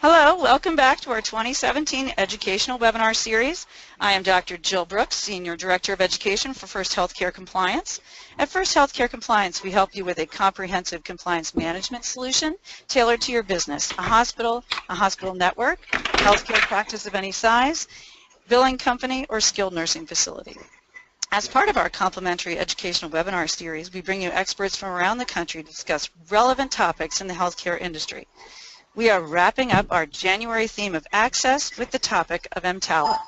Hello, welcome back to our 2017 Educational Webinar Series. I am Dr. Jill Brooks, Senior Director of Education for First Healthcare Compliance. At First Healthcare Compliance, we help you with a comprehensive compliance management solution tailored to your business, a hospital network, healthcare practice of any size, billing company, or skilled nursing facility. As part of our complimentary educational webinar series, we bring you experts from around the country to discuss relevant topics in the healthcare industry. We are wrapping up our January theme of access with the topic of EMTALA.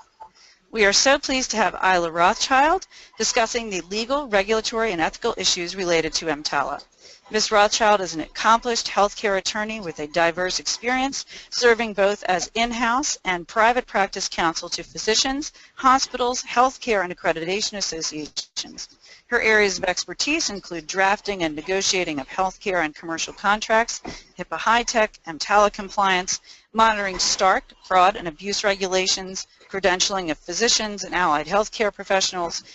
We are so pleased to have Ila Rothschild discussing the legal, regulatory, and ethical issues related to EMTALA. Ms. Rothschild is an accomplished healthcare attorney with a diverse experience, serving both as in-house and private practice counsel to physicians, hospitals, healthcare, and accreditation associations. Her areas of expertise include drafting and negotiating of healthcare and commercial contracts, HIPAA high-tech, EMTALA compliance, monitoring STARC, fraud and abuse regulations, credentialing of physicians and allied healthcare professionals,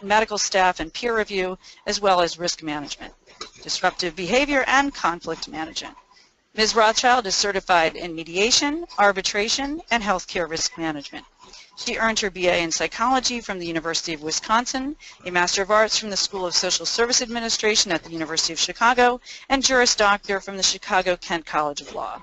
medical staff and peer review, as well as risk management, disruptive behavior, and conflict management. Ms. Rothschild is certified in mediation, arbitration, and healthcare risk management. She earned her BA in psychology from the University of Wisconsin, a Master of Arts from the School of Social Service Administration at the University of Chicago, and Juris Doctor from the Chicago-Kent College of Law.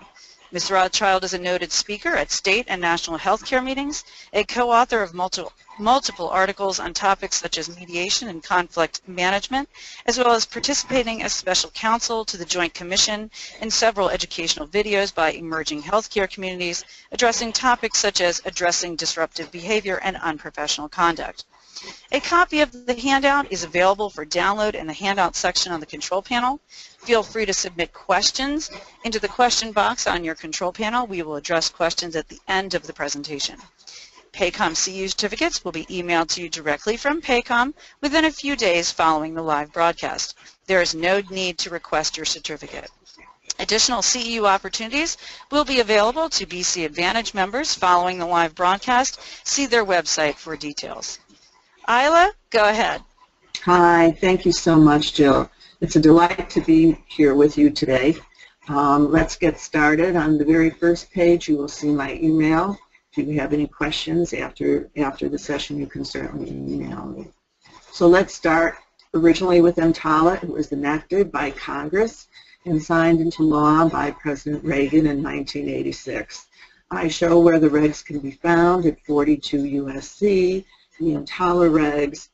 Ms. Rothschild is a noted speaker at state and national healthcare meetings, a co-author of multiple articles on topics such as mediation and conflict management, as well as participating as special counsel to the Joint Commission in several educational videos by emerging healthcare communities addressing topics such as addressing disruptive behavior and unprofessional conduct. A copy of the handout is available for download in the handout section on the control panel. Feel free to submit questions into the question box on your control panel. We will address questions at the end of the presentation. Paycom CU certificates will be emailed to you directly from Paycom within a few days following the live broadcast. There is no need to request your certificate. Additional CEU opportunities will be available to BC Advantage members following the live broadcast. See their website for details. Ila, go ahead. Hi, thank you so much, Jill. It's a delight to be here with you today. Let's get started. On the very first page, you will see my email. If you have any questions after the session, you can certainly email me. So let's start originally with EMTALA. It was enacted by Congress and signed into law by President Reagan in 1986. I show where the regs can be found at 42 U.S.C., the EMTALA regs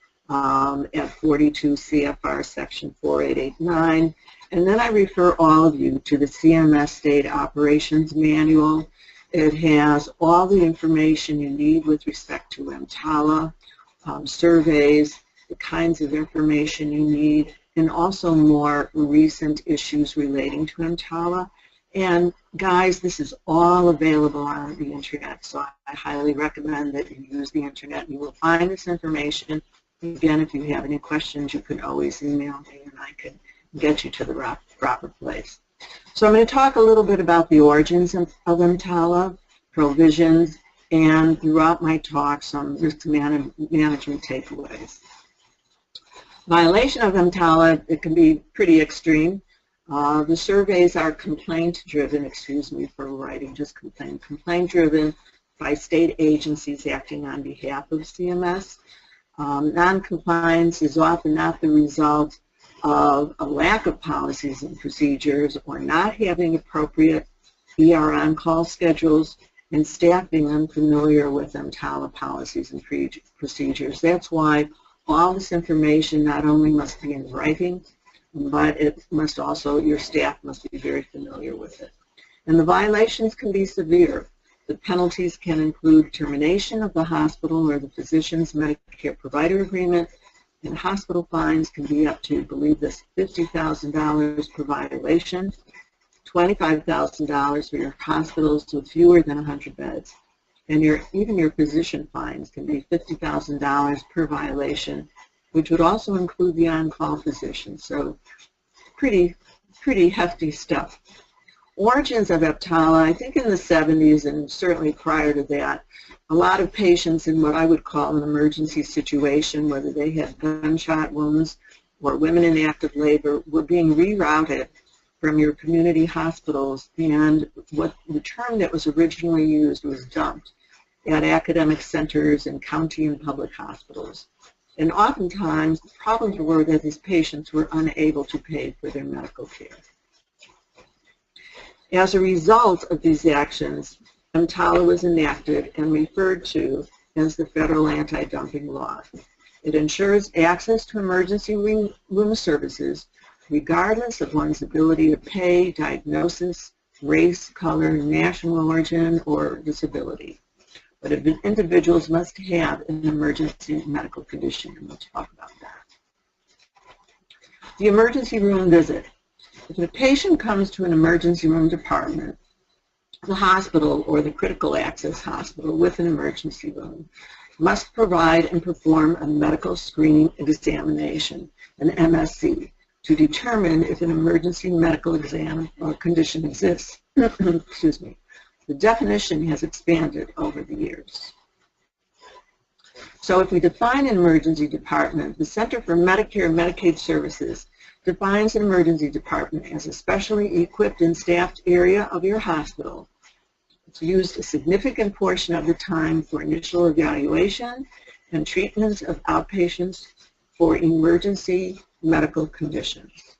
at 42 CFR section 4889, and then I refer all of you to the CMS State Operations Manual. It has all the information you need with respect to EMTALA, surveys, the kinds of information you need, and also more recent issues relating to EMTALA. And guys, this is all available on the internet, so I highly recommend that you use the internet. You will find this information. Again, if you have any questions, you can always email me and I can get you to the proper place. So I'm going to talk a little bit about the origins of EMTALA, provisions, and throughout my talk some risk management takeaways. Violation of EMTALA, it can be pretty extreme. The surveys are complaint-driven, excuse me for writing just complaint-driven by state agencies acting on behalf of CMS. Non-compliance is often not the result of a lack of policies and procedures or not having appropriate ER on-call schedules and staff being unfamiliar with EMTALA policies and procedures. That's why all this information not only must be in writing, but it must also, your staff must be very familiar with it. And the violations can be severe. The penalties can include termination of the hospital or the physician's Medicare provider agreement, and hospital fines can be up to, believe this, $50,000 per violation, $25,000 for your hospitals with fewer than 100 beds. And even your physician fines can be $50,000 per violation, which would also include the on-call physician. So pretty hefty stuff. Origins of EMTALA, I think in the 70s and certainly prior to that, a lot of patients in what I would call an emergency situation, whether they had gunshot wounds or women in active labor, were being rerouted from your community hospitals, and what the term that was originally used was dumped at academic centers and county and public hospitals. And oftentimes, the problems were that these patients were unable to pay for their medical care. As a result of these actions, EMTALA was enacted and referred to as the Federal Anti-Dumping Law. It ensures access to emergency room services regardless of one's ability to pay, diagnosis, race, color, national origin, or disability. But individuals must have an emergency medical condition, and we'll talk about that. The emergency room visit. If a patient comes to an emergency room department, the hospital or the critical access hospital with an emergency room must provide and perform a medical screening examination, an MSC, to determine if an emergency medical exam or condition exists. Excuse me. The definition has expanded over the years. So if we define an emergency department, the Center for Medicare and Medicaid Services defines an emergency department as a specially equipped and staffed area of your hospital. It's used a significant portion of the time for initial evaluation and treatments of outpatients for emergency medical conditions.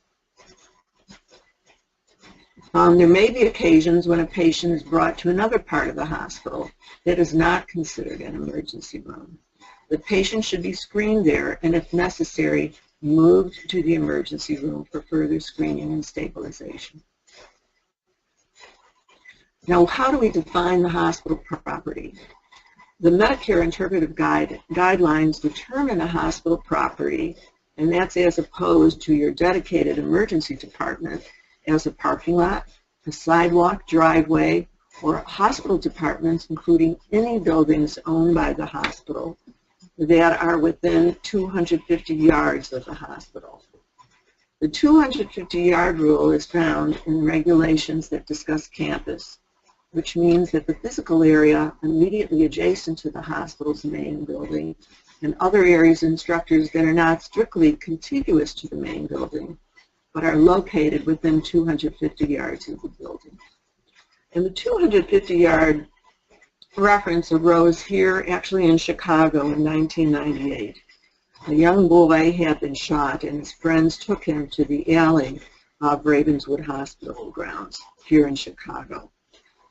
There may be occasions when a patient is brought to another part of the hospital that is not considered an emergency room. The patient should be screened there and, if necessary, moved to the emergency room for further screening and stabilization. Now, how do we define the hospital property? The Medicare Interpretive Guidelines determine a hospital property, and that's as opposed to your dedicated emergency department, as a parking lot, a sidewalk, driveway, or hospital departments, including any buildings owned by the hospital that are within 250 yards of the hospital. The 250-yard rule is found in regulations that discuss campus, which means that the physical area immediately adjacent to the hospital's main building and other areas and structures that are not strictly contiguous to the main building but are located within 250 yards of the building. And the 250-yard reference arose here actually in Chicago in 1998. A young boy had been shot and his friends took him to the alley of Ravenswood Hospital grounds here in Chicago.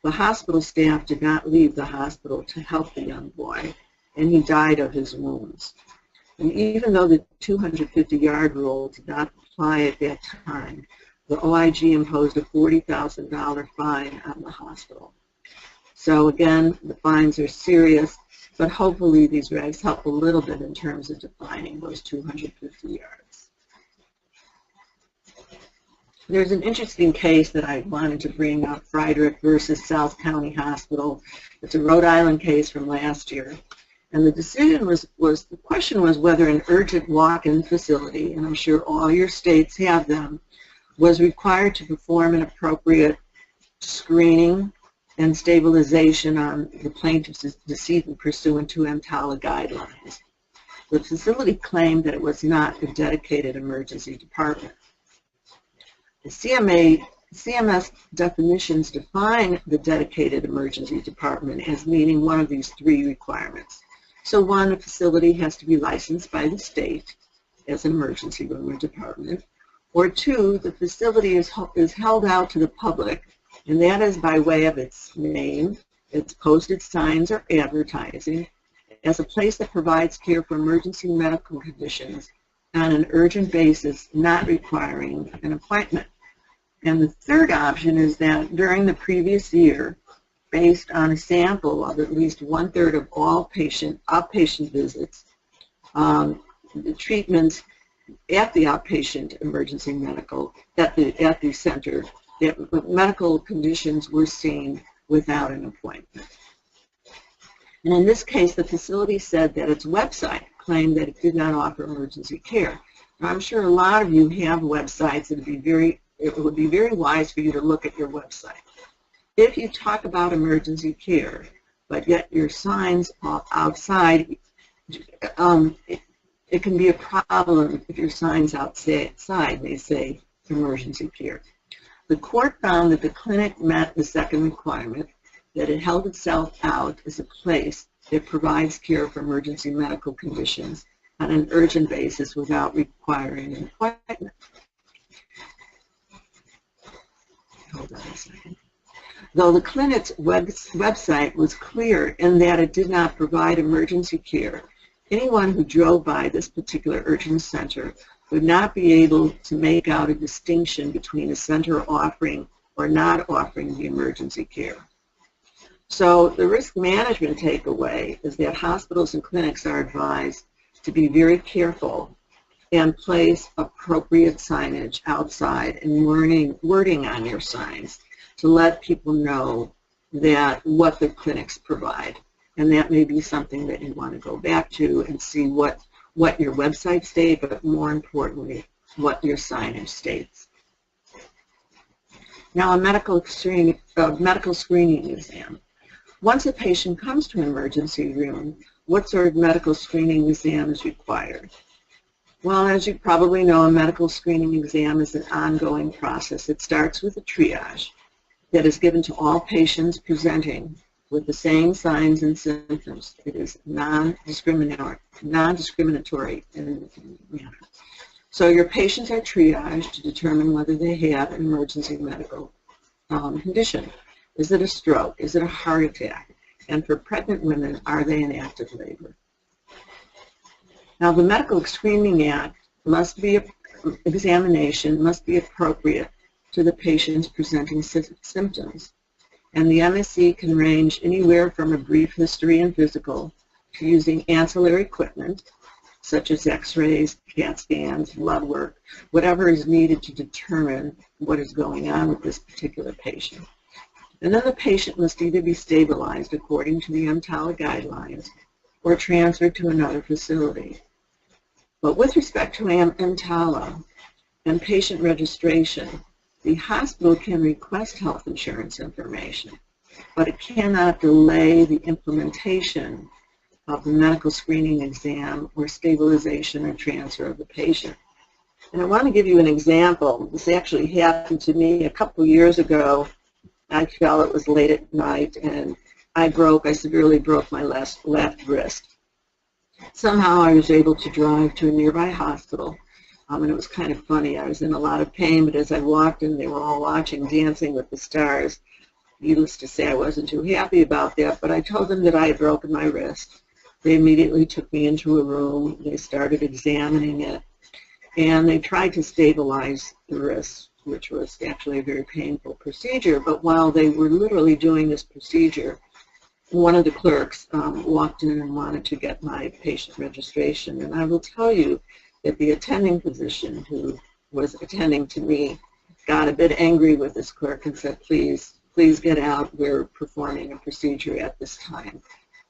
The hospital staff did not leave the hospital to help the young boy, and he died of his wounds. And even though the 250-yard rule did not apply at that time, the OIG imposed a $40,000 fine on the hospital. So again, the fines are serious, but hopefully these regs help a little bit in terms of defining those 250 yards. There's an interesting case that I wanted to bring up, Freidrich versus South County Hospital. It's a Rhode Island case from last year. And the decision the question was whether an urgent walk-in facility, and I'm sure all your states have them, was required to perform an appropriate screening and stabilization on the plaintiff's decedent pursuant to EMTALA guidelines. The facility claimed that it was not a dedicated emergency department. The CMS definitions define the dedicated emergency department as meeting one of these three requirements. So one, a facility has to be licensed by the state as an emergency room or department. Or two, the facility is held out to the public, and that is by way of its name, its posted signs or advertising, as a place that provides care for emergency medical conditions on an urgent basis, not requiring an appointment. And the third option is that during the previous year, based on a sample of at least 1/3 of all outpatient visits, the treatments at the outpatient emergency medical, at the center, that medical conditions were seen without an appointment. And in this case, the facility said that its website claimed that it did not offer emergency care. Now, I'm sure a lot of you have websites, and it would be very wise for you to look at your website. If you talk about emergency care, but yet your signs are outside, it can be a problem if your signs outside may say emergency care. The court found that the clinic met the second requirement, that it held itself out as a place that provides care for emergency medical conditions on an urgent basis without requiring an appointment. Hold on a second. Though the clinic's website was clear in that it did not provide emergency care, anyone who drove by this particular urgent center would not be able to make out a distinction between a center offering or not offering the emergency care. So the risk management takeaway is that hospitals and clinics are advised to be very careful and place appropriate signage outside and wording on your signs to let people know that what the clinics provide. And that may be something that you want to go back to and see what your website states, but more importantly, what your signage states. Now, a medical screening exam. Once a patient comes to an emergency room, what sort of medical screening exam is required? Well, as you probably know, a medical screening exam is an ongoing process. It starts with a triage that is given to all patients presenting with the same signs and symptoms. It is non-discriminatory in manner. So your patients are triaged to determine whether they have an emergency medical condition. Is it a stroke? Is it a heart attack? And for pregnant women, are they in active labor? Now, the medical screening examination must be appropriate to the patient's presenting symptoms. And the MSE can range anywhere from a brief history and physical to using ancillary equipment, such as x-rays, CAT scans, blood work, whatever is needed to determine what is going on with this particular patient. And then the patient must either be stabilized according to the EMTALA guidelines or transferred to another facility. But with respect to EMTALA and patient registration, the hospital can request health insurance information, but it cannot delay the implementation of the medical screening exam or stabilization or transfer of the patient. And I want to give you an example. This actually happened to me a couple years ago. I fell, it was late at night, and I severely broke my left wrist. Somehow I was able to drive to a nearby hospital, and it was kind of funny. I was in a lot of pain, but as I walked in, they were all watching Dancing with the Stars. Needless to say, I wasn't too happy about that, but I told them that I had broken my wrist. They immediately took me into a room. They started examining it, and they tried to stabilize the wrist, which was actually a very painful procedure. But while they were literally doing this procedure, one of the clerks walked in and wanted to get my patient registration. And I will tell you that the attending physician who was attending to me got a bit angry with this clerk and said, please get out. We're performing a procedure at this time.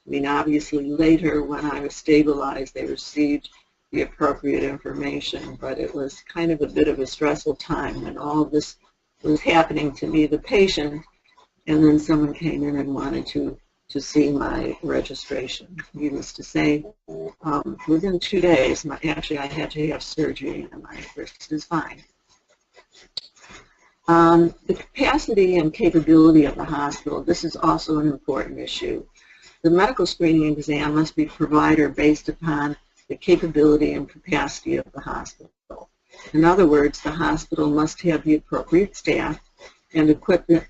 I mean, obviously later when I was stabilized, they received the appropriate information, but it was kind of a bit of a stressful time when all of this was happening to me, the patient, and then someone came in and wanted to see my registration. Needless to say, within 2 days, actually I had to have surgery and my wrist is fine. The capacity and capability of the hospital, this is also an important issue. The medical screening exam must be provider based upon the capability and capacity of the hospital. In other words, the hospital must have the appropriate staff and equipment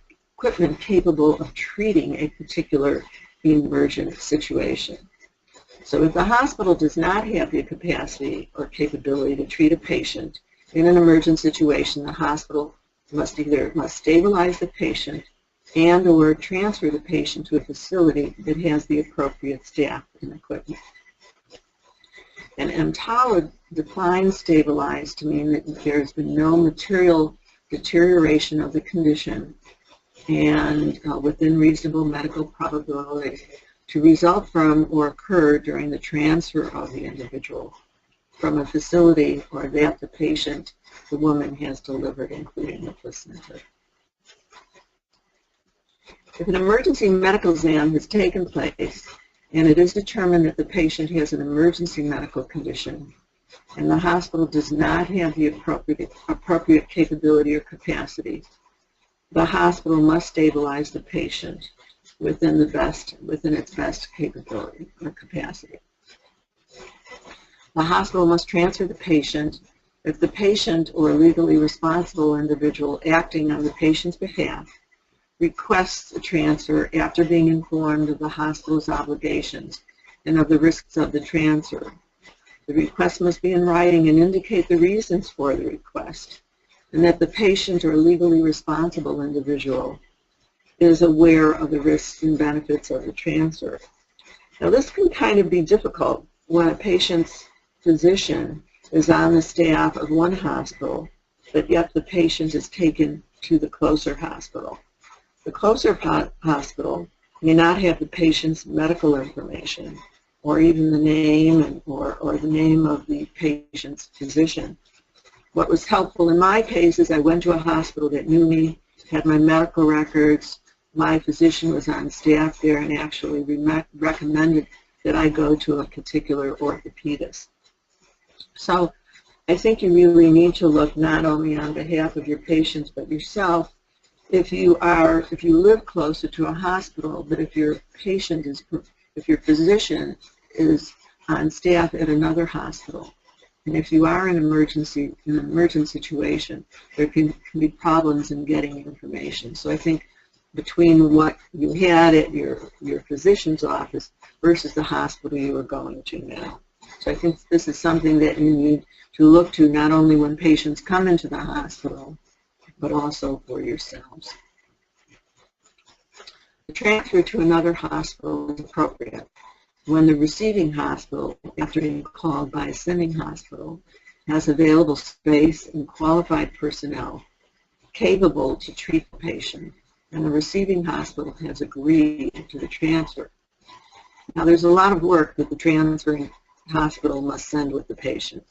capable of treating a particular emergent situation. So if the hospital does not have the capacity or capability to treat a patient in an emergent situation, the hospital must stabilize the patient and or transfer the patient to a facility that has the appropriate staff and equipment. And EMTALA defines stabilized to mean that there has been no material deterioration of the condition and within reasonable medical probability to result from or occur during the transfer of the individual from a facility or that the patient, the woman, has delivered, including the placenta. If an emergency medical exam has taken place and it is determined that the patient has an emergency medical condition and the hospital does not have the appropriate capability or capacity the hospital must stabilize the patient within its best capability or capacity. The hospital must transfer the patient if the patient or legally responsible individual acting on the patient's behalf requests a transfer after being informed of the hospital's obligations and of the risks of the transfer. The request must be in writing and indicate the reasons for the request, and that the patient or legally responsible individual is aware of the risks and benefits of the transfer. Now, this can kind of be difficult when a patient's physician is on the staff of one hospital, but yet the patient is taken to the closer hospital. The closer hospital may not have the patient's medical information, or even the name or the name of the patient's physician. What was helpful in my case is I went to a hospital that knew me, had my medical records, my physician was on staff there, and actually recommended that I go to a particular orthopedist. So I think you really need to look not only on behalf of your patients but yourself. If you live closer to a hospital, but if your physician is on staff at another hospital, and if you are in an emergent situation, there can be problems in getting information. So I think between what you had at your physician's office versus the hospital you are going to now. So I think this is something that you need to look to not only when patients come into the hospital, but also for yourselves. The transfer to another hospital is appropriate when the receiving hospital, after being called by a sending hospital, has available space and qualified personnel capable to treat the patient, and the receiving hospital has agreed to the transfer. Now, there's a lot of work that the transferring hospital must send with the patient.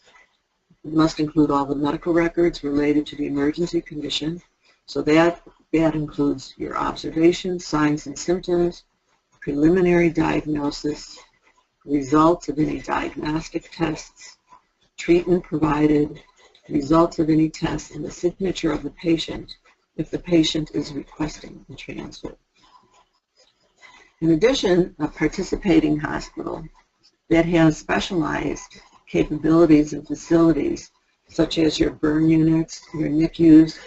It must include all the medical records related to the emergency condition, so that includes your observations, signs and symptoms, preliminary diagnosis, results of any diagnostic tests, treatment provided, results of any tests, and the signature of the patient if the patient is requesting the transfer. In addition, a participating hospital that has specialized capabilities and facilities, such as your burn units, your NICUs,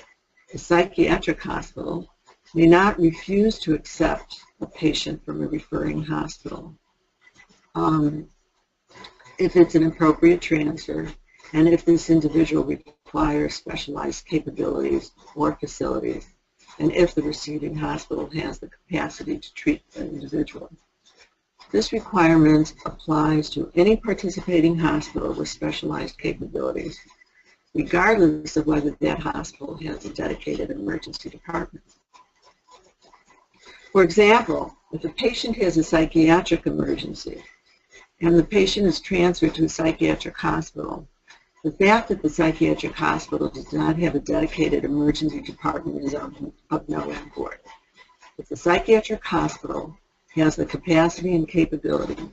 a psychiatric hospital, may not refuse to accept a patient from a referring hospital if it's an appropriate transfer and if this individual requires specialized capabilities or facilities, and if the receiving hospital has the capacity to treat the individual. This requirement applies to any participating hospital with specialized capabilities, regardless of whether that hospital has a dedicated emergency department. For example, if a patient has a psychiatric emergency and the patient is transferred to a psychiatric hospital, the fact that the psychiatric hospital does not have a dedicated emergency department is of no import. If the psychiatric hospital has the capacity and capability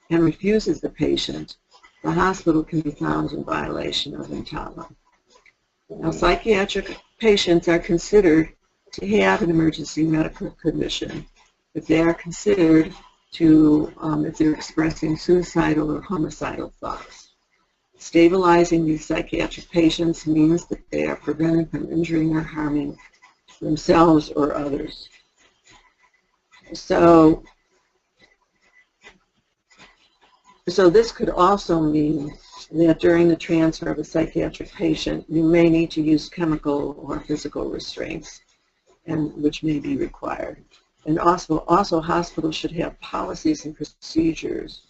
and refuses the patient, the hospital can be found in violation of EMTALA. Now, psychiatric patients are considered to have an emergency medical condition if they are considered to, if they're expressing suicidal or homicidal thoughts. Stabilizing these psychiatric patients means that they are prevented from injuring or harming themselves or others. So this could also mean that during the transfer of a psychiatric patient, you may need to use chemical or physical restraints, and which may be required. And also hospitals should have policies and procedures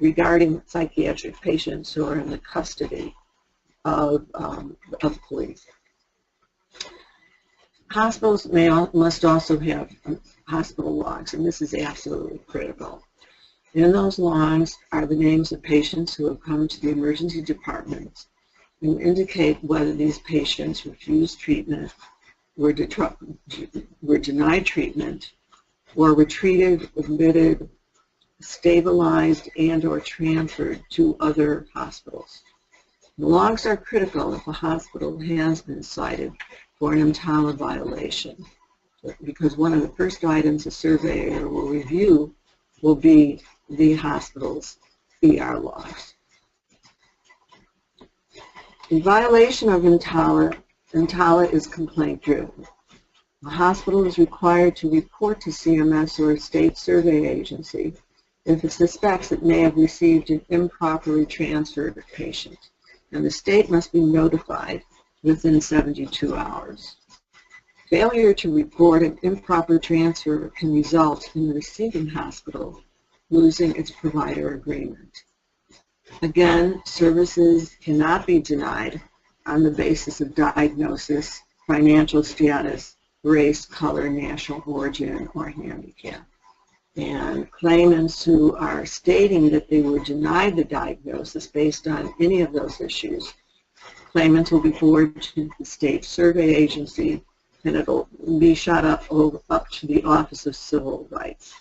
regarding psychiatric patients who are in the custody of police. Hospitals must also have hospital logs, and this is absolutely critical. In those logs are the names of patients who have come to the emergency department and indicate whether these patients refused treatment, were denied treatment, or were treated, admitted, stabilized, and or transferred to other hospitals. The logs are critical if a hospital has been cited for an EMTALA violation, because one of the first items a surveyor will review will be the hospital's ER logs. In violation of EMTALA is complaint-driven. The hospital is required to report to CMS or a state survey agency if it suspects it may have received an improperly transferred patient, and the state must be notified within 72 hours. Failure to report an improper transfer can result in the receiving hospital losing its provider agreement. Again, services cannot be denied on the basis of diagnosis, financial status, race, color, national origin, or handicap. And claimants who are stating that they were denied the diagnosis based on any of those issues, claimants will be forwarded to the state survey agency, and it will be shot up to the Office of Civil Rights.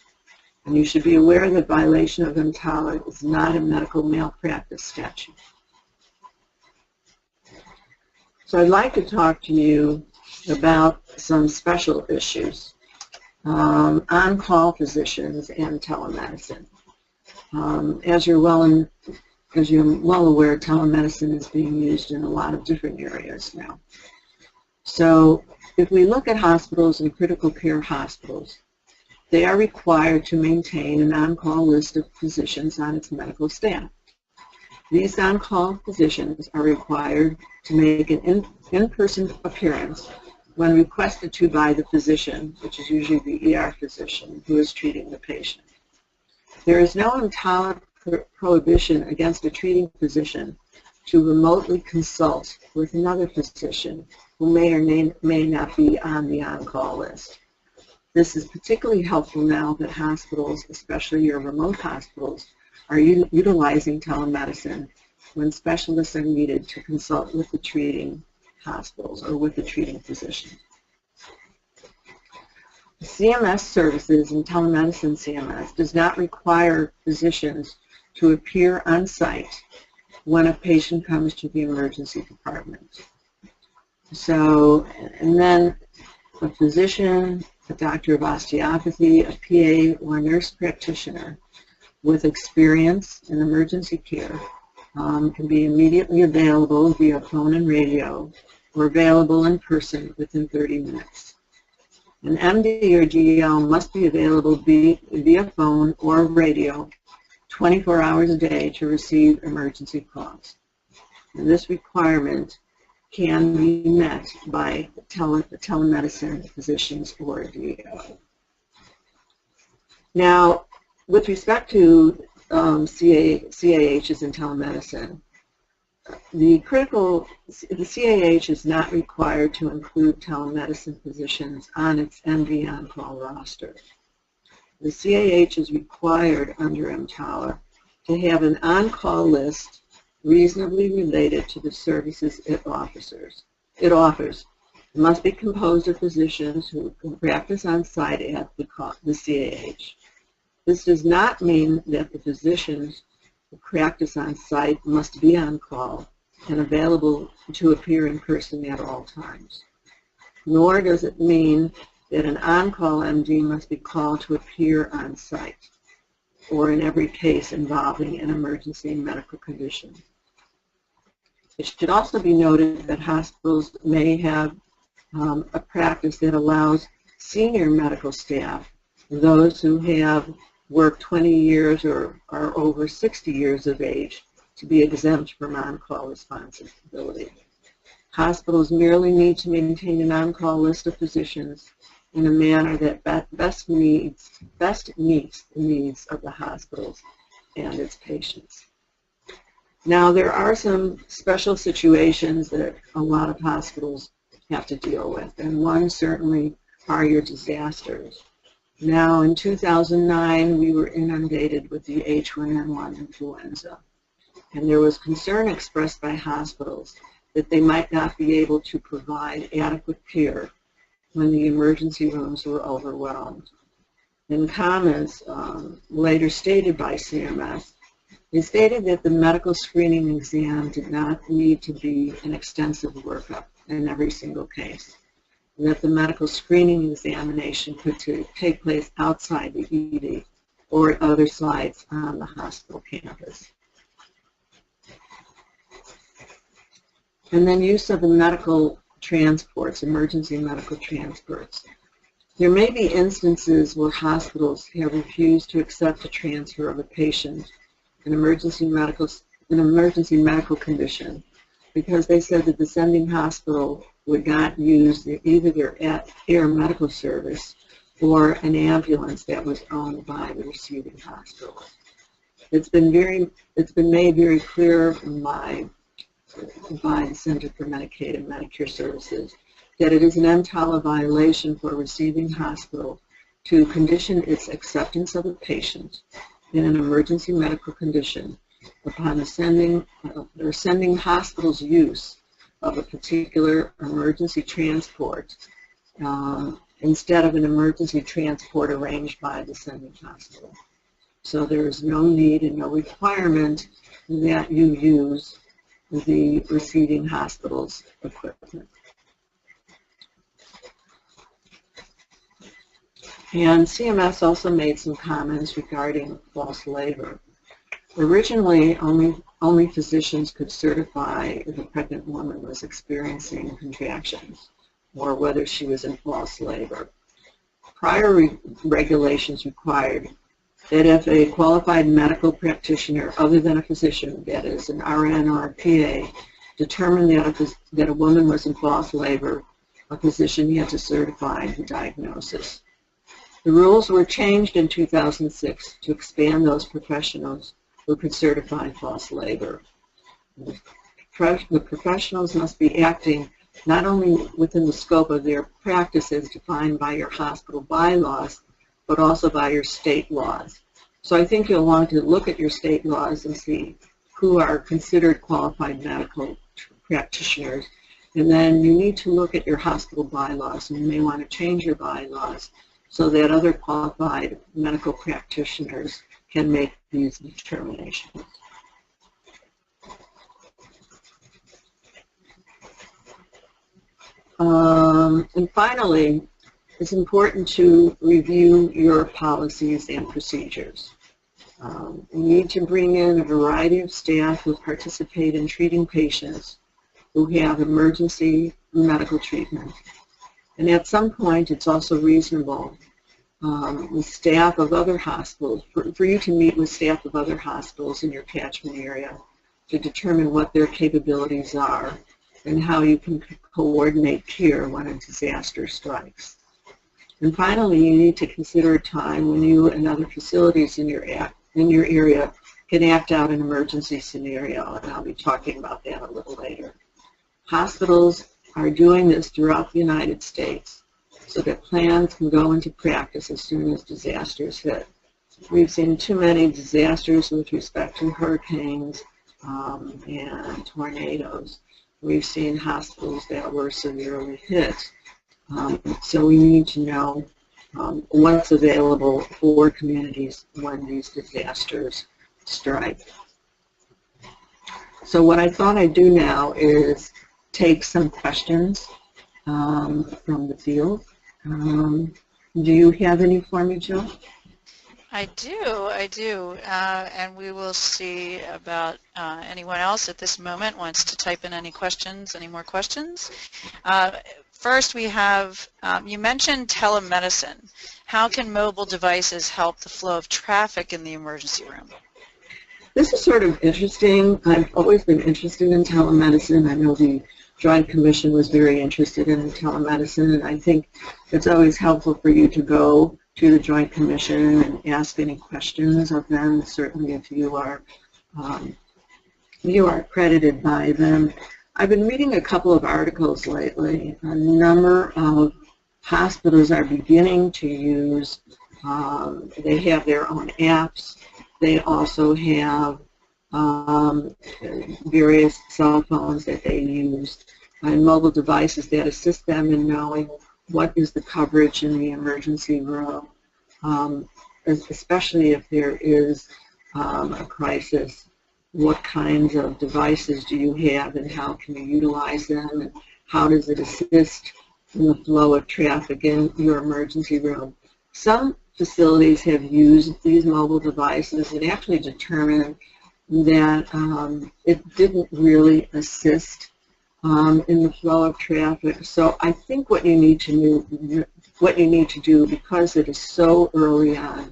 And you should be aware that violation of EMTALA is not a medical malpractice statute. So I'd like to talk to you about some special issues, on-call physicians and telemedicine. As you're well aware, telemedicine is being used in a lot of different areas now. So if we look at hospitals and critical care hospitals, they are required to maintain an on-call list of physicians on its medical staff. These on-call physicians are required to make an in-person appearance when requested to by the physician, which is usually the ER physician who is treating the patient. There is no EMTALA prohibition against a treating physician to remotely consult with another physician who may or may not be on the on-call list. This is particularly helpful now that hospitals, especially your remote hospitals, are utilizing telemedicine when specialists are needed to consult with the treating hospitals or with the treating physician. CMS services and telemedicine CMS does not require physicians to appear on site when a patient comes to the emergency department. So, and then a physician, a doctor of osteopathy, a PA, or a nurse practitioner with experience in emergency care can be immediately available via phone and radio or available in person within 30 minutes. An MD or DL must be available via phone or radio 24 hours a day to receive emergency calls. And this requirement can be met by telemedicine physicians or DL. Now, with respect to CAHs in telemedicine, the CAH is not required to include telemedicine physicians on its MD on-call roster. The CAH is required under EMTALA to have an on-call list reasonably related to the services it offers. It must be composed of physicians who can practice on site at the CAH. This does not mean that the physicians who practice on site must be on call and available to appear in person at all times. Nor does it mean that an on-call MD must be called to appear on site or in every case involving an emergency medical condition. It should also be noted that hospitals may have a practice that allows senior medical staff, those who have worked 20 years or are over 60 years of age, to be exempt from on-call responsibility. Hospitals merely need to maintain an on-call list of physicians in a manner that best meets the needs of the hospitals and its patients. Now, there are some special situations that a lot of hospitals have to deal with, and one certainly are your disasters. Now, in 2009, we were inundated with the H1N1 influenza, and there was concern expressed by hospitals that they might not be able to provide adequate care when the emergency rooms were overwhelmed. In comments later stated by CMS, They stated that the medical screening exam did not need to be an extensive workup in every single case, and that the medical screening examination could take place outside the ED or at other sites on the hospital campus. And then use of the medical transports, emergency medical transports. There may be instances where hospitals have refused to accept the transfer of a patient in an emergency medical condition because they said that the sending hospital would not use either their air medical service or an ambulance that was owned by the receiving hospital. It's been made very clear by the Center for Medicaid and Medicare Services that it is an EMTALA violation for a receiving hospital to condition its acceptance of a patient in an emergency medical condition upon the sending hospital's use of a particular emergency transport instead of an emergency transport arranged by the sending hospital. So there is no need and no requirement that you use the receiving hospital's equipment. And CMS also made some comments regarding false labor. Originally, only physicians could certify if a pregnant woman was experiencing contractions or whether she was in false labor. Prior regulations required that if a qualified medical practitioner other than a physician, that is an RN or a PA, determined that a woman was in false labor, a physician had to certify the diagnosis. The rules were changed in 2006 to expand those professionals who could certify false labor. The professionals must be acting not only within the scope of their practices defined by your hospital bylaws, but also by your state laws. So I think you'll want to look at your state laws and see who are considered qualified medical practitioners. And then you need to look at your hospital bylaws, and you may want to change your bylaws so that other qualified medical practitioners can make these determinations. And finally, it's important to review your policies and procedures. You need to bring in a variety of staff who participate in treating patients who have emergency medical treatment. And at some point, it's also reasonable with staff of other hospitals, for you to meet with staff of other hospitals in your catchment area to determine what their capabilities are and how you can coordinate care when a disaster strikes. And finally, you need to consider a time when you and other facilities in your area can act out an emergency scenario, and I'll be talking about that a little later. Hospitals are doing this throughout the United States so that plans can go into practice as soon as disasters hit. We've seen too many disasters with respect to hurricanes and tornadoes. We've seen hospitals that were severely hit. So we need to know what's available for communities when these disasters strike. So what I thought I'd do now is take some questions from the field. Do you have any for me, Jill? I do, and we will see about anyone else at this moment wants to type in any questions, any more questions. First we have, you mentioned telemedicine. How can mobile devices help the flow of traffic in the emergency room? This is sort of interesting. I've always been interested in telemedicine. I know the Joint Commission was very interested in telemedicine, and I think it's always helpful for you to go to the Joint Commission and ask any questions of them, certainly if you are accredited by them. I've been reading a couple of articles lately. A number of hospitals are beginning to use, they have their own apps. They also have various cell phones that they use and mobile devices that assist them in knowing what is the coverage in the emergency room, especially if there is a crisis, what kinds of devices do you have and how can you utilize them, and how does it assist in the flow of traffic in your emergency room. Some facilities have used these mobile devices and actually determined that it didn't really assist in the flow of traffic. So I think what you need to do, because it is so early on,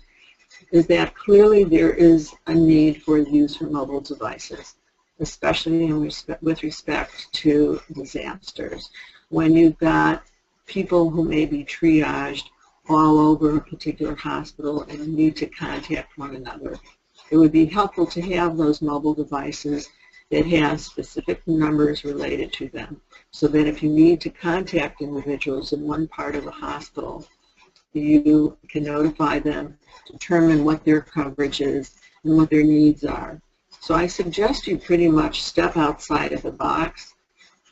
is that clearly there is a need for use for mobile devices, especially with respect to disasters. When you've got people who may be triaged all over a particular hospital and need to contact one another, it would be helpful to have those mobile devices that have specific numbers related to them, so that if you need to contact individuals in one part of the hospital, you can notify them, determine what their coverage is and what their needs are. So I suggest you pretty much step outside of the box.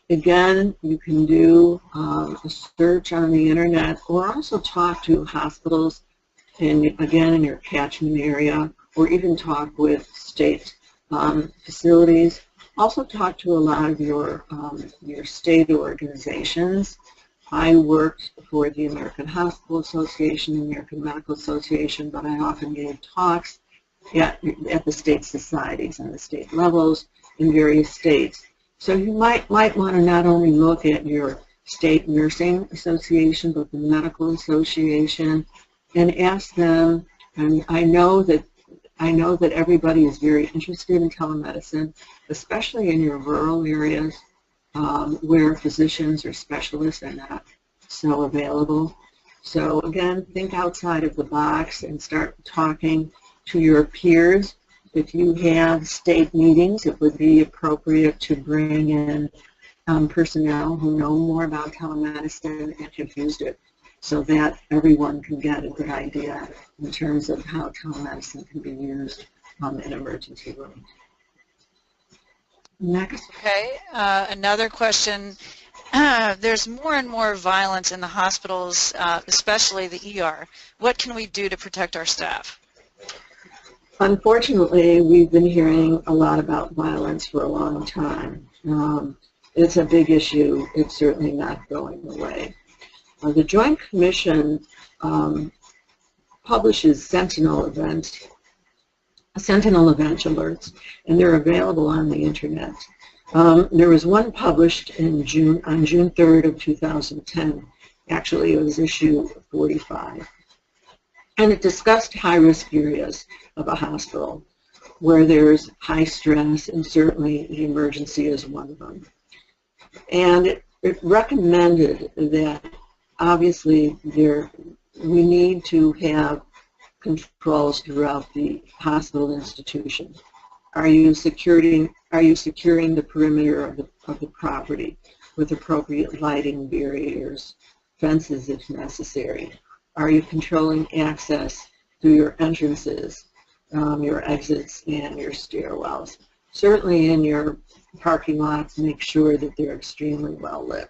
Again, you can do a search on the internet, or also talk to hospitals in your catchment area, or even talk with state facilities. Also talk to a lot of your state organizations. I worked for the American Hospital Association, the American Medical Association, but I often gave talks at the state societies and the state levels in various states. So you might want to not only look at your state nursing association, but the medical association, and ask them. And I know that everybody is very interested in telemedicine, especially in your rural areas where physicians or specialists are not so available. So again, think outside of the box and start talking to your peers. If you have state meetings, it would be appropriate to bring in personnel who know more about telemedicine and have used it, so that everyone can get a good idea in terms of how telemedicine can be used in emergency rooms. Next. Okay, another question. There's more and more violence in the hospitals, especially the ER. What can we do to protect our staff? Unfortunately, we've been hearing a lot about violence for a long time. It's a big issue. It's certainly not going away. The Joint Commission publishes sentinel event alerts, and they're available on the internet. There was one published on June 3rd of 2010. Actually, it was issue 45. And it discussed high-risk areas of a hospital where there's high stress, and certainly the emergency is one of them. And it recommended that obviously we need to have controls throughout the hospital institution. Are you securing the perimeter of the property with appropriate lighting, barriers, fences if necessary? Are you controlling access through your entrances, your exits, and your stairwells? Certainly in your parking lots, make sure that they're extremely well lit.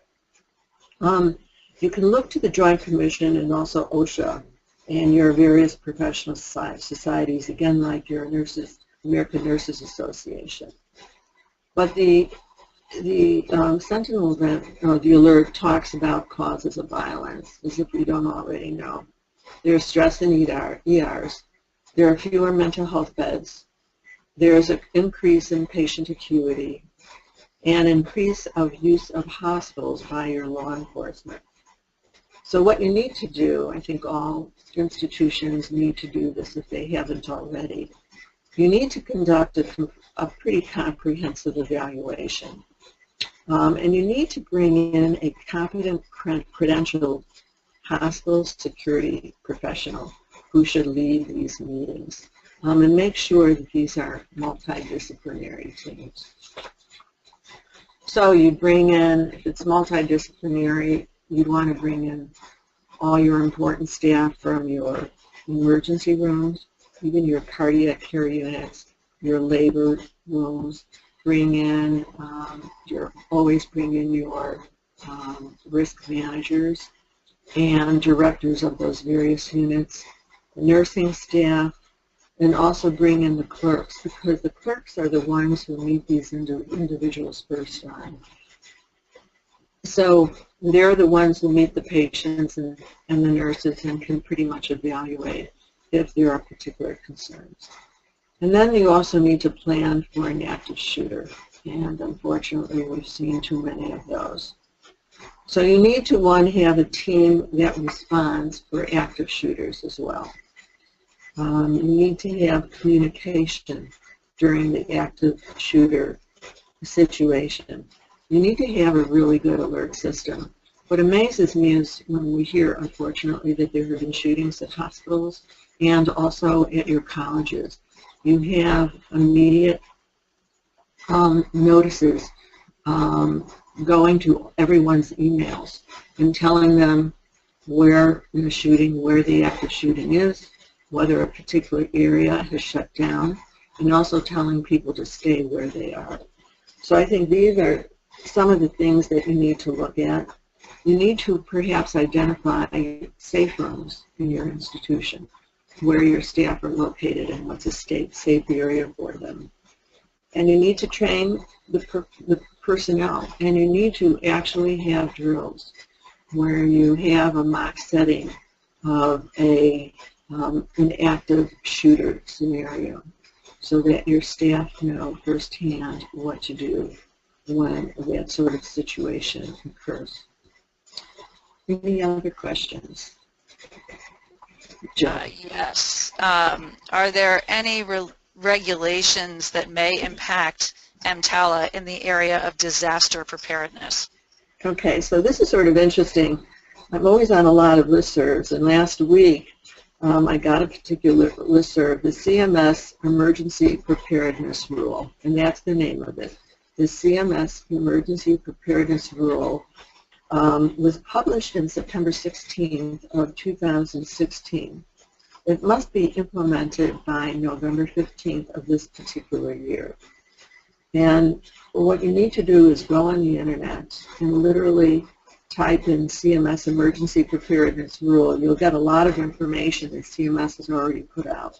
You can look to the Joint Commission and also OSHA and your various professional societies, again, like your American Nurses Association. But the sentinel event, the alert, talks about causes of violence, as if we don't already know. There's stress in ERs. There are fewer mental health beds. There's an increase in patient acuity and increase of use of hospitals by your law enforcement. So what you need to do, I think all institutions need to do this if they haven't already, you need to conduct a pretty comprehensive evaluation. And you need to bring in a competent, credentialed hospital security professional who should lead these meetings, and make sure that these are multidisciplinary teams. So you bring in, if it's multidisciplinary, you'd want to bring in all your important staff from your emergency rooms, even your cardiac care units, your labor rooms. Always bring in your risk managers and directors of those various units, the nursing staff, and also bring in the clerks, because the clerks are the ones who meet these individuals first time. So they're the ones who meet the patients and the nurses and can pretty much evaluate if there are particular concerns. And then you also need to plan for an active shooter, and unfortunately we've seen too many of those. So you need to, one, have a team that responds for active shooters as well. You need to have communication during the active shooter situation. You need to have a really good alert system. What amazes me is when we hear, unfortunately, that there have been shootings at hospitals and also at your colleges. You have immediate notices going to everyone's emails and telling them where the shooting, where the active shooting is, whether a particular area has shut down, and also telling people to stay where they are. So I think these are some of the things that you need to look at. You need to perhaps identify safe rooms in your institution, where your staff are located and what's a safe area for them. And you need to train the personnel, and you need to actually have drills where you have a mock setting of an active shooter scenario so that your staff know firsthand what to do when that sort of situation occurs. Any other questions? Yes. Are there any regulations that may impact EMTALA in the area of disaster preparedness? Okay, so this is sort of interesting. I'm always on a lot of listservs, and last week I got a particular listserv, the CMS Emergency Preparedness Rule, and that's the name of it. The CMS Emergency Preparedness Rule was published in September 16th of 2016. It must be implemented by November 15th of this particular year. And what you need to do is go on the internet and literally type in CMS Emergency Preparedness Rule. You'll get a lot of information that CMS has already put out.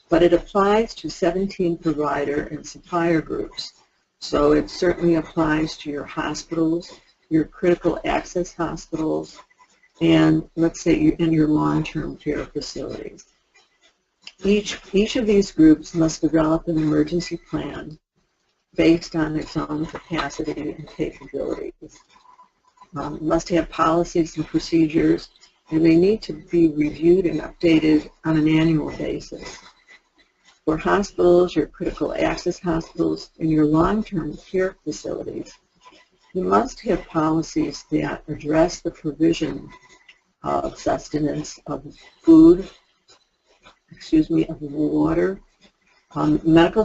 But it applies to 17 provider and supplier groups. So it certainly applies to your hospitals, your critical access hospitals, and let's say in your long-term care facilities. Each of these groups must develop an emergency plan based on its own capacity and capabilities. Must have policies and procedures, and they need to be reviewed and updated on an annual basis. For hospitals, your critical access hospitals, and your long-term care facilities, you must have policies that address the provision of sustenance, of food, of water, medical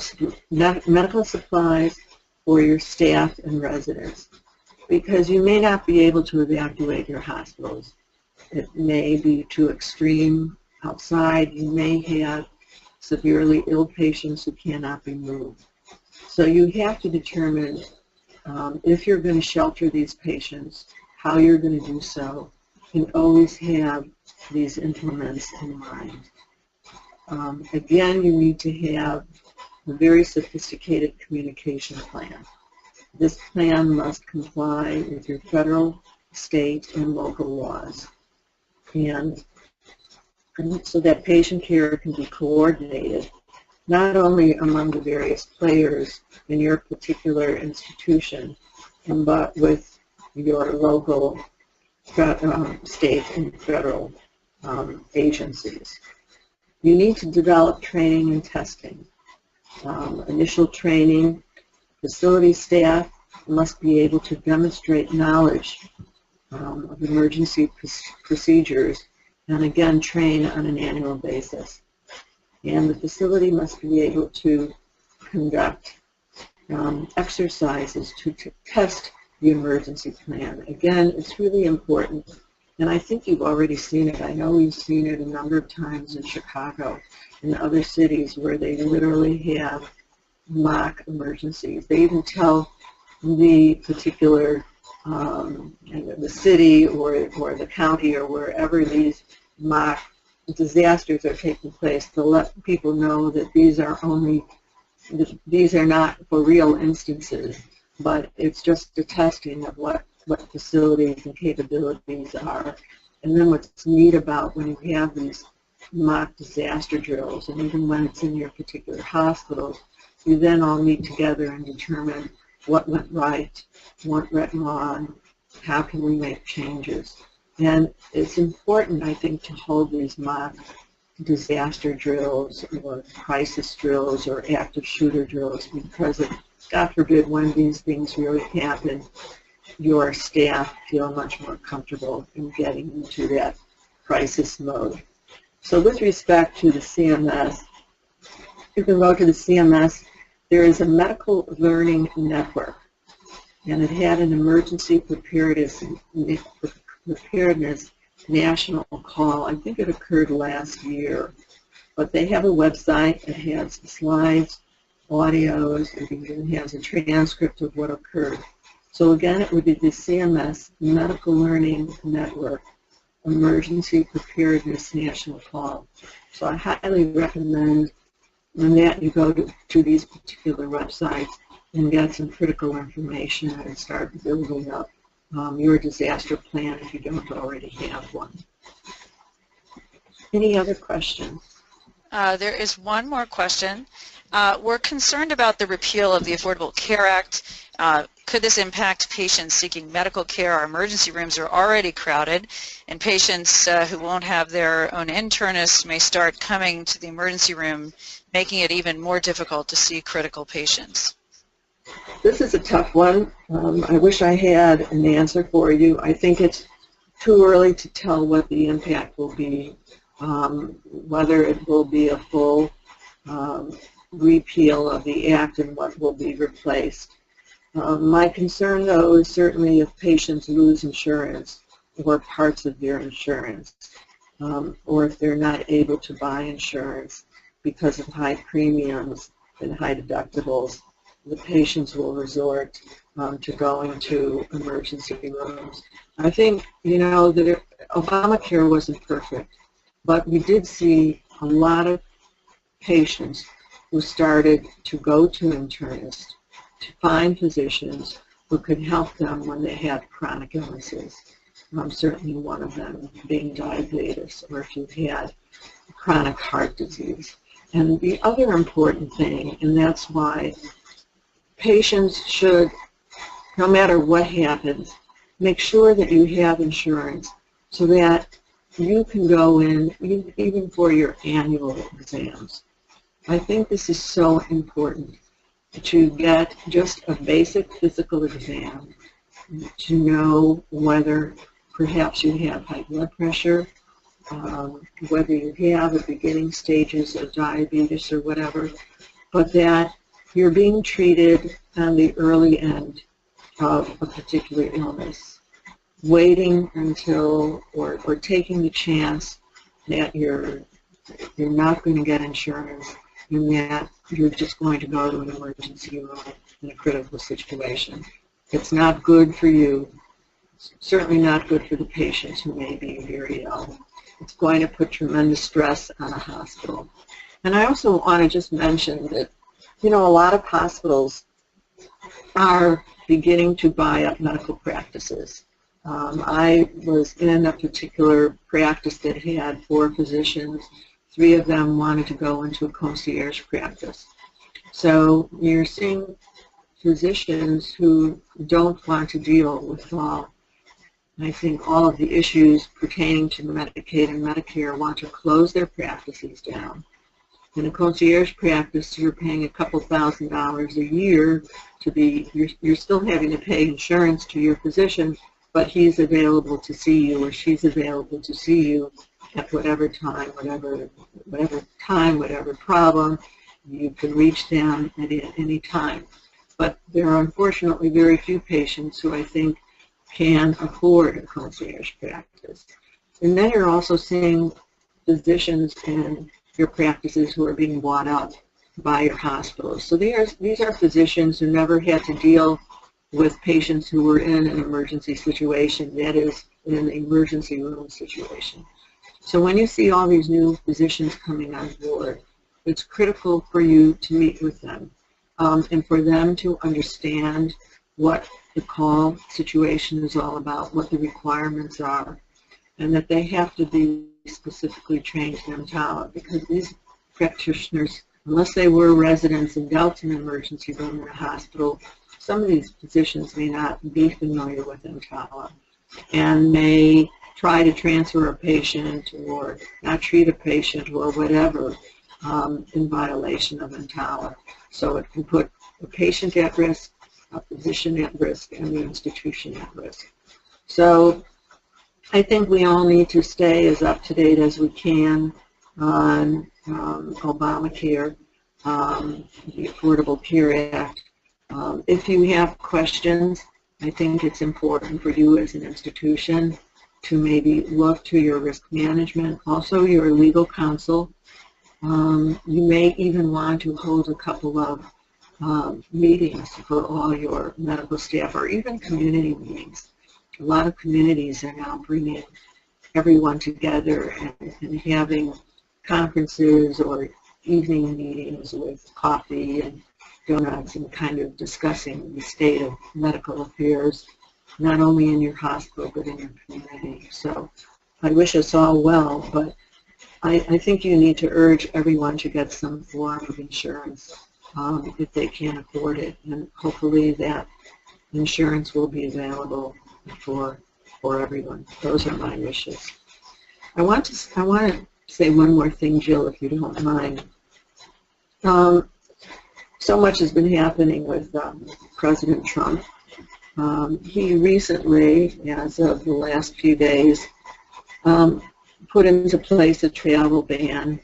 supplies for your staff and residents, because you may not be able to evacuate your hospitals. It may be too extreme outside. You may have severely ill patients who cannot be moved. So you have to determine if you're going to shelter these patients, how you're going to do so, and always have these implements in mind. Again, you need to have a very sophisticated communication plan. This plan must comply with your federal, state, and local laws, and so that patient care can be coordinated not only among the various players in your particular institution, but with your local, state, and federal agencies. You need to develop training and testing. Initial training, facility staff must be able to demonstrate knowledge of emergency procedures and again train on an annual basis. And the facility must be able to conduct exercises to test the emergency plan. Again, it's really important, and I think you've already seen it. I know we've seen it a number of times in Chicago and other cities where they literally have mock emergencies. They even tell the particular the city or the county or wherever these mock disasters are taking place, to let people know that these are not for real instances, but it's just a testing of what facilities and capabilities are. And then what's neat about when you have these mock disaster drills, and even when it's in your particular hospital, you then all meet together and determine what went right, what went wrong, how can we make changes. And it's important, I think, to hold these mock disaster drills or crisis drills or active shooter drills, because God forbid, when these things really happen, your staff feel much more comfortable in getting into that crisis mode. So with respect to the CMS, you can go to the CMS. There is a medical learning network, and it had an emergency preparedness national call. I think it occurred last year. But they have a website that has slides, audios, it even has a transcript of what occurred. So again, it would be the CMS Medical Learning Network Emergency Preparedness National Call. So I highly recommend that you go to these particular websites and get some critical information and start building up your disaster plan if you don't already have one. Any other questions? There is one more question. We're concerned about the repeal of the Affordable Care Act. Could this impact patients seeking medical care? Our emergency rooms are already crowded, and patients who won't have their own internist may start coming to the emergency room, making it even more difficult to see critical patients. This is a tough one. I wish I had an answer for you. I think it's too early to tell what the impact will be, whether it will be a full repeal of the act and what will be replaced. My concern, though, is certainly if patients lose insurance or parts of their insurance, or if they're not able to buy insurance because of high premiums and high deductibles, the patients will resort to going to emergency rooms. I think, you know, that Obamacare wasn't perfect, but we did see a lot of patients who started to go to internists to find physicians who could help them when they had chronic illnesses. Certainly one of them being diabetes, or if you've had chronic heart disease. And the other important thing, and that's why patients should, no matter what happens, make sure that you have insurance so that you can go in even for your annual exams. I think this is so important to get just a basic physical exam to know whether perhaps you have high blood pressure, whether you have the beginning stages of diabetes or whatever, but that you're being treated on the early end of a particular illness. Waiting until, or taking the chance that you're not going to get insurance and that you're just going to go to an emergency room in a critical situation. It's not good for you. It's certainly not good for the patients who may be very ill. It's going to put tremendous stress on a hospital. And I also want to just mention that, you know, a lot of hospitals are beginning to buy up medical practices. I was in a particular practice that had 4 physicians. 3 of them wanted to go into a concierge practice. So you're seeing physicians who don't want to deal with I think all of the issues pertaining to Medicaid and Medicare, want to close their practices down. In a concierge practice, you're paying a couple $1,000s a year to be, you're still having to pay insurance to your physician, but he's available to see you, or she's available to see you at whatever time, whatever problem. You can reach them at any time. But there are unfortunately very few patients who I think can afford a concierge practice. And then you're also seeing physicians in your practices who are being bought up by your hospitals. So these are physicians who never had to deal with patients who were in an emergency situation, that is, in an emergency room situation. So when you see all these new physicians coming on board, it's critical for you to meet with them and for them to understand what the call situation is all about, what the requirements are, and that they have to be specifically trained in EMTALA, because these practitioners, unless they were residents in Delta emergency room in a hospital, some of these physicians may not be familiar with EMTALA and may try to transfer a patient or not treat a patient or whatever in violation of EMTALA. So it can put the patient at risk, a physician at risk, and the institution at risk. So I think we all need to stay as up to date as we can on Obamacare, the Affordable Care Act. If you have questions, I think it's important for you as an institution to maybe look to your risk management, also your legal counsel. You may even want to hold a couple of meetings for all your medical staff, or even community meetings. A lot of communities are now bringing everyone together and having conferences or evening meetings with coffee and donuts and kind of discussing the state of medical affairs, not only in your hospital but in your community. So I wish us all well, but I think you need to urge everyone to get some form of insurance if they can't afford it, and hopefully that insurance will be available for everyone. Those are my wishes. I want to say one more thing, Jill, if you don't mind. So much has been happening with President Trump. He recently, as of the last few days, put into place a travel ban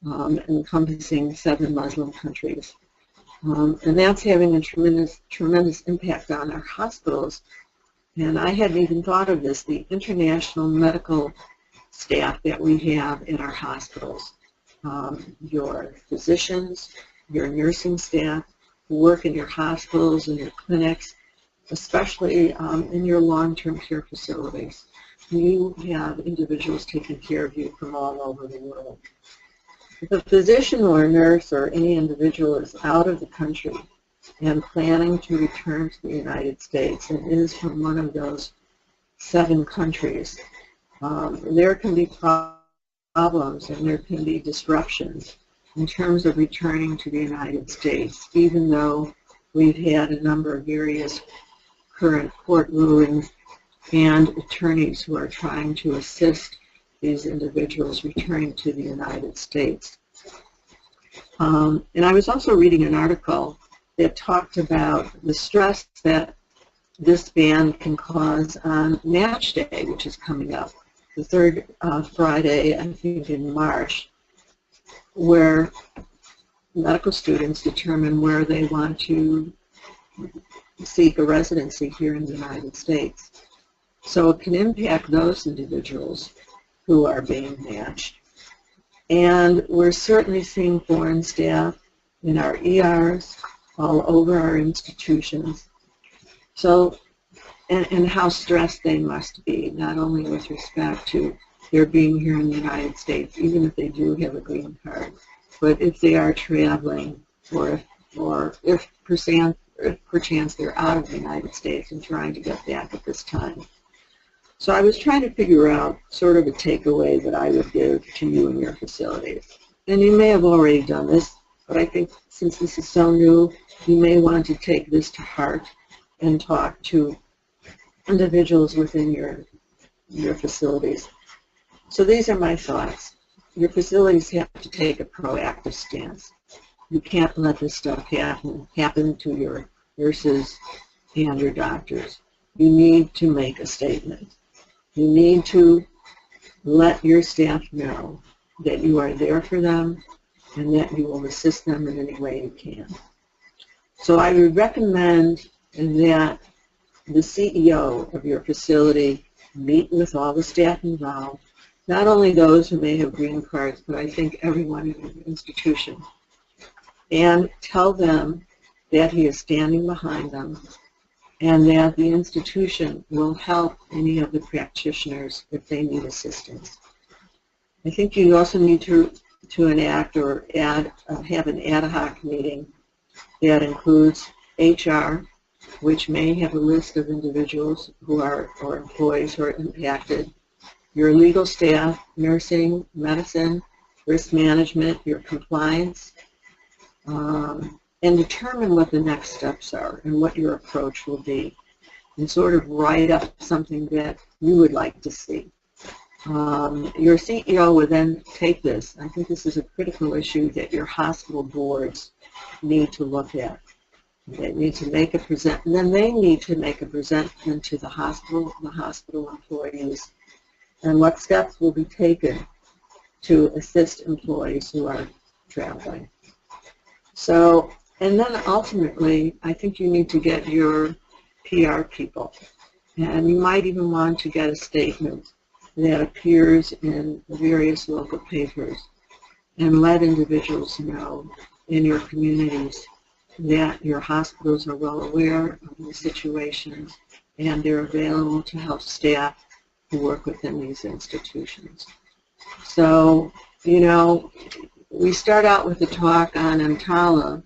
encompassing 7 Muslim countries. And that's having a tremendous impact on our hospitals. And I hadn't even thought of this, the international medical staff that we have in our hospitals. Your physicians, your nursing staff who work in your hospitals and your clinics, especially in your long-term care facilities. You have individuals taking care of you from all over the world. If a physician or a nurse or any individual is out of the country and planning to return to the United States and is from one of those 7 countries, there can be problems and there can be disruptions in terms of returning to the United States, even though we've had a number of various current court rulings and attorneys who are trying to assist these individuals returning to the United States. And I was also reading an article that talked about the stress that this ban can cause on Match Day, which is coming up, the 3rd Friday, I think, in March, where medical students determine where they want to seek a residency here in the United States. So it can impact those individuals who are being matched. And we're certainly seeing foreign staff in our ERs, all over our institutions. So, and how stressed they must be, not only with respect to their being here in the United States, even if they do have a green card, but if they are traveling, or if perchance they're out of the United States and trying to get back at this time. So I was trying to figure out sort of a takeaway that I would give to you in your facilities. And you may have already done this, but I think since this is so new, you may want to take this to heart and talk to individuals within your facilities. So these are my thoughts. Your facilities have to take a proactive stance. You can't let this stuff happen to your nurses and your doctors. You need to make a statement. You need to let your staff know that you are there for them and that you will assist them in any way you can. So I would recommend that the CEO of your facility meet with all the staff involved, not only those who may have green cards, but I think everyone in the institution, and tell them that he is standing behind them and that the institution will help any of the practitioners if they need assistance. I think you also need to enact or have an ad hoc meeting that includes HR, which may have a list of individuals who are, or employees who are impacted, your legal staff, nursing, medicine, risk management, your compliance, and determine what the next steps are and what your approach will be, and sort of write up something that you would like to see. Your CEO would then take this. I think this is a critical issue that your hospital boards need to look at. They need to make a present, and then they need to make a presentment to the hospital employees, and what steps will be taken to assist employees who are traveling. So, and then ultimately, I think you need to get your PR people, and you might even want to get a statement that appears in various local papers and let individuals know in your communities that your hospitals are well aware of the situations and they're available to help staff who work within these institutions. So, you know, we start out with a talk on EMTALA,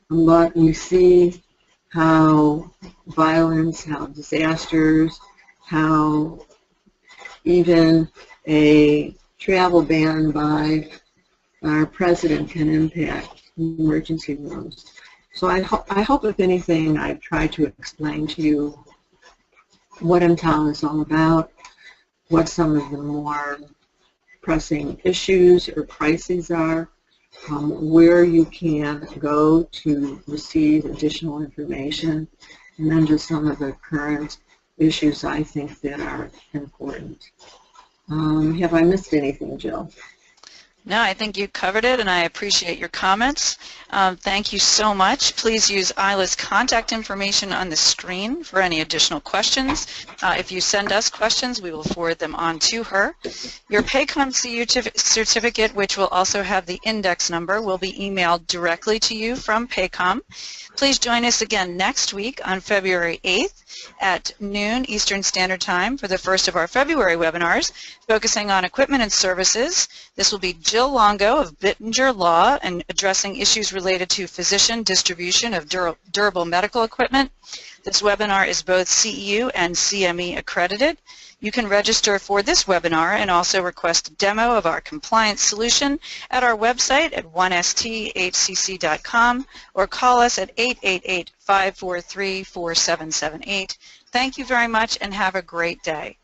but we see how violence, how disasters, how even a travel ban by our president can impact emergency rooms. So I hope if anything, I've tried to explain to you what EMTALA is all about, what some of the more pressing issues or crises are, where you can go to receive additional information, and then just some of the current issues I think that are important. Have I missed anything, Jill? No, I think you covered it, and I appreciate your comments. Thank you so much. Please use Ila's contact information on the screen for any additional questions. If you send us questions, we will forward them on to her. Your PAYCOM CU certificate, which will also have the index number, will be emailed directly to you from PAYCOM. Please join us again next week on February 8th at noon Eastern Standard Time for the first of our February webinars focusing on equipment and services. This will be Jill Longo of Bittinger Law and addressing issues related to physician distribution of durable medical equipment. This webinar is both CEU and CME accredited. You can register for this webinar and also request a demo of our compliance solution at our website at 1sthcc.com or call us at 888-543-4778. Thank you very much and have a great day.